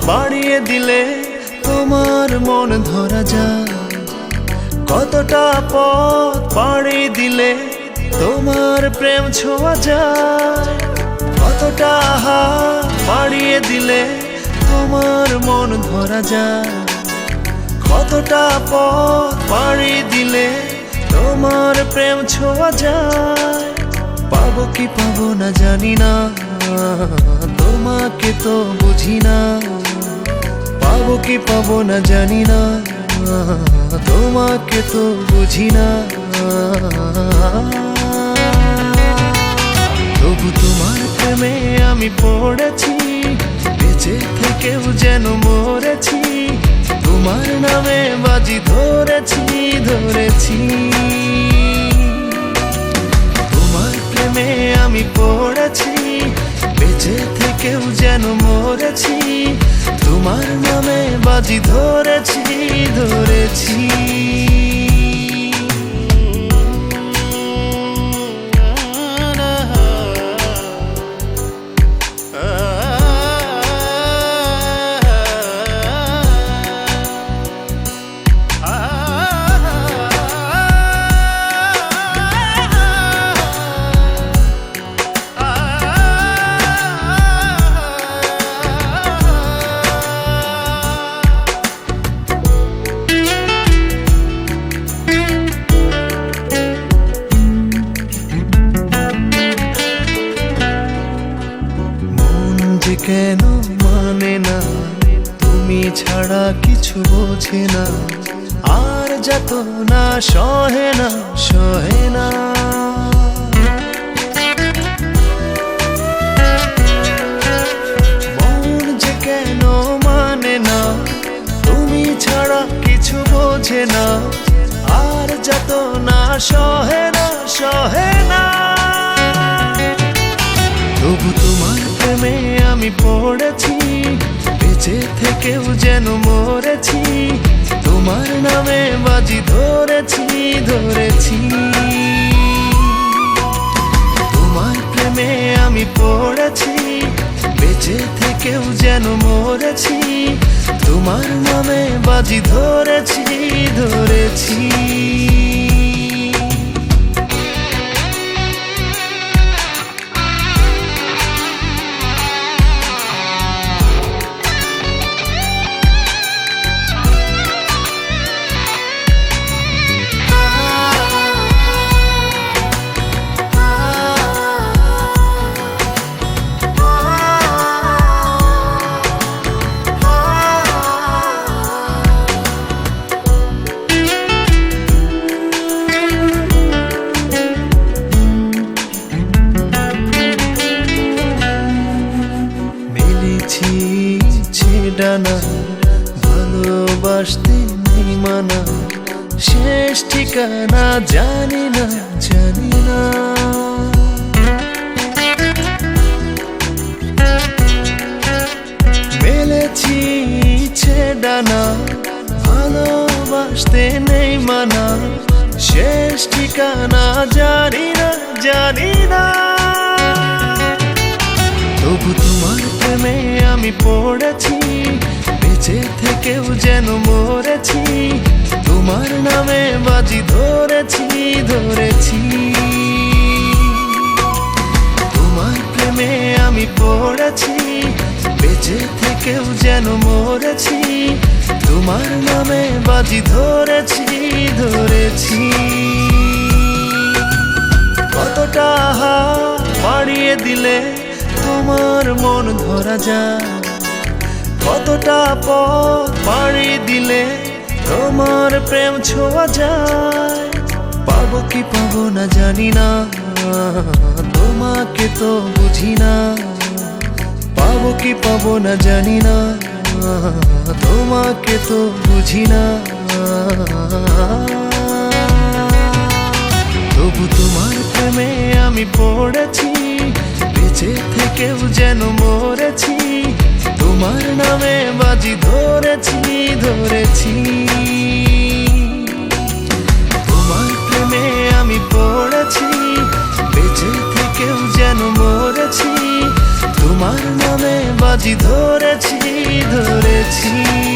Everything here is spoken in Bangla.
বাড়িয়ে দিলে তোমার মন ধরা যায়। কতটা পথ পাড়ি দিলে তোমার প্রেম ছোঁয়া যায়। কতটা হাত বাড়িয়ে দিলে তোমার মন ধরা যায়। কতটা পথ পাড়ি দিলে তোমার প্রেম ছোঁয়া যায়। পাবো কি পাবো না জানি না, তোমাকে তো বুঝি না। পাবো কি পাবো না জানি না, তোমাকে তো বুঝি না। তবু তোমার প্রেমে আমি পড়েছি, বেঁচে থেকেও যেন মরেছি। তোমার নামে বাজি ধরেছি ধরেছি। তোমার প্রেমে আমি পড়েছি, বেঁচে থেকেও যেন মরেছি। তোমার নামে বাজি ধরেছি ধরেছি। কেন মানে না, তুমি ছাড়া কিছু বোঝে না। আর যত না সহে না সহে না। মন যে কেন মানে না, তুমি ছাড়া কিছু বোঝে না। আর যত না সহে না সহে না। তবু তোমার প্রেমে আমি পড়েছি, বেঁচে থেকেও যেন মরেছি। তোমার নামে বাজি ধরেছি ধরেছি। তোমার প্রেমে আমি পড়েছি, বেঁচে থেকেও যেন মরেছি। তোমার নামে বাজি ধরেছি ধরেছি। ডানা ভালোবাসতে নেই মানা, শেষ ঠিকানা জানি না জানি না। মেলেছি ডানা ভালোবাসতে নেই মানা, শেষ ঠিকানা জানি না জানি না। তবু তোমার প্রেমে আমি পড়েছি, বেঁচে থেকেও যেন মরেছি। তোমার নামে বাজি ধরেছি ধরেছি। তোমার প্রেমে আমি পড়েছি, বেঁচে থেকেও যেন মরেছি। তোমার নামে বাজি ধরেছি ধরেছি। কতটা হাত বাড়িয়ে দিলে তোমার মন ধরা যায়। কতটা পথ পাড়ি দিলে তোমার প্রেম ছোঁয়া যায়। পাবো কি পাবো না জানি না, তোমাকে তো বুঝি না। পাবো কি পাবো না জানি না, তোমাকে তো বুঝি না। তবু তোমার প্রেমে আমি পড়েছি, বেঁচে থেকেও যেন মরেছি। তোমার নামে বাজি ধরেছি ধরেছি। তোমার প্রেমে আমি পড়েছি, বেঁচে থেকেও যেন মরেছি। তোমার নামে বাজি ধরেছি ধরেছি।